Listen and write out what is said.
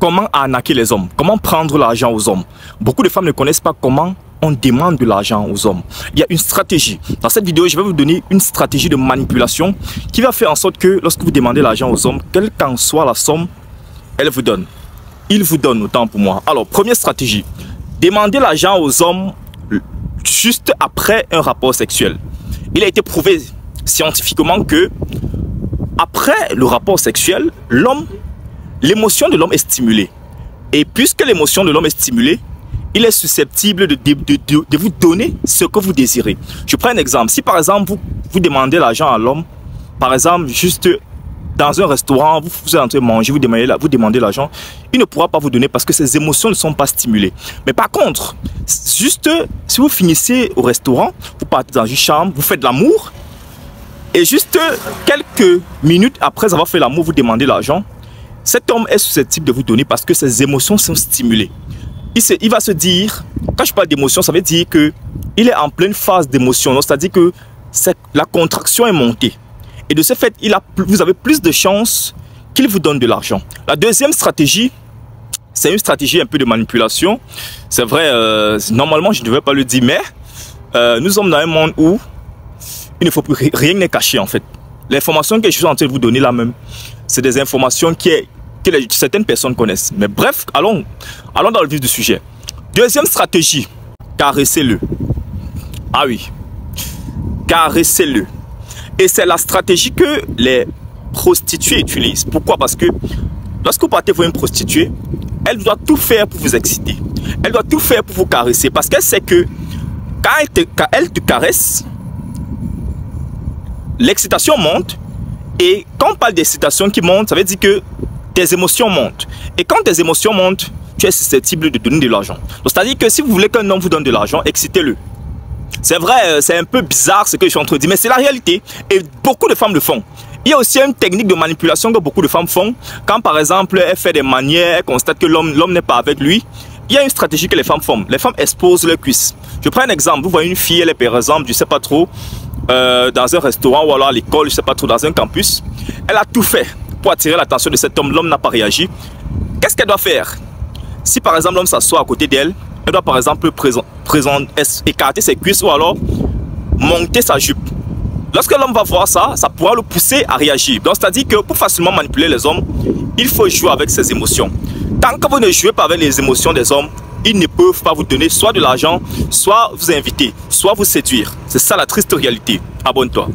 comment arnaquer les hommes, comment prendre l'argent aux hommes. Beaucoup de femmes ne connaissent pas comment on demande de l'argent aux hommes. Il y a une stratégie. Dans cette vidéo, je vais vous donner une stratégie de manipulation qui va faire en sorte que lorsque vous demandez l'argent aux hommes, quelle qu'en soit la somme, elle vous donne. Il vous donne autant pour moi. Alors, première stratégie. Demandez l'argent aux hommes juste après un rapport sexuel. Il a été prouvé scientifiquement que après le rapport sexuel, l'émotion de l'homme est stimulée. Et puisque l'émotion de l'homme est stimulée, il est susceptible de vous donner ce que vous désirez. Je prends un exemple. Si par exemple, vous demandez l'argent à l'homme, par exemple, juste dans un restaurant, vous êtes en train de manger, vous demandez l'argent, il ne pourra pas vous donner parce que ses émotions ne sont pas stimulées. Mais par contre, juste si vous finissez au restaurant, vous partez dans une chambre, vous faites l'amour, et juste quelques minutes après avoir fait l'amour, vous demandez l'argent, cet homme est susceptible de vous donner parce que ses émotions sont stimulées. Il va se dire, quand je parle d'émotion, ça veut dire qu'il est en pleine phase d'émotion. C'est-à-dire que la contraction est montée. Et de ce fait, vous avez plus de chances qu'il vous donne de l'argent. La deuxième stratégie, c'est une stratégie un peu de manipulation. C'est vrai, normalement, je ne devais pas le dire, mais nous sommes dans un monde où il ne faut plus, rien n'est caché en fait. L'information que je suis en train de vous donner là même, c'est des informations que certaines personnes connaissent. Mais bref, allons dans le vif du sujet. Deuxième stratégie, caressez-le. Ah oui, caressez-le. Et c'est la stratégie que les prostituées utilisent. Pourquoi? Parce que lorsque vous partez voir une prostituée, elle doit tout faire pour vous exciter. Elle doit tout faire pour vous caresser. Parce qu'elle sait que quand elle te caresse, l'excitation monte. Et quand on parle d'excitation qui monte, ça veut dire que tes émotions montent. Et quand tes émotions montent, tu es susceptible de donner de l'argent. C'est-à-dire que si vous voulez qu'un homme vous donne de l'argent, excitez-le. C'est vrai, c'est un peu bizarre ce que je suis en train de dire, mais c'est la réalité. Et beaucoup de femmes le font. Il y a aussi une technique de manipulation que beaucoup de femmes font. Quand par exemple, elle fait des manières, elle constate que l'homme n'est pas avec lui. Il y a une stratégie que les femmes font. Les femmes exposent leurs cuisses. Je prends un exemple. Vous voyez une fille, elle est par exemple, je ne sais pas trop, dans un restaurant ou alors à l'école, je ne sais pas trop, dans un campus. Elle a tout fait pour attirer l'attention de cet homme. L'homme n'a pas réagi. Qu'est-ce qu'elle doit faire? Si par exemple l'homme s'assoit à côté d'elle, elle doit par exemple écarter ses cuisses ou alors monter sa jupe. Lorsque l'homme va voir ça, ça pourra le pousser à réagir. Donc c'est-à-dire que pour facilement manipuler les hommes, il faut jouer avec ses émotions. Tant que vous ne jouez pas avec les émotions des hommes, ils ne peuvent pas vous donner soit de l'argent, soit vous inviter, soit vous séduire. C'est ça la triste réalité. Abonne-toi.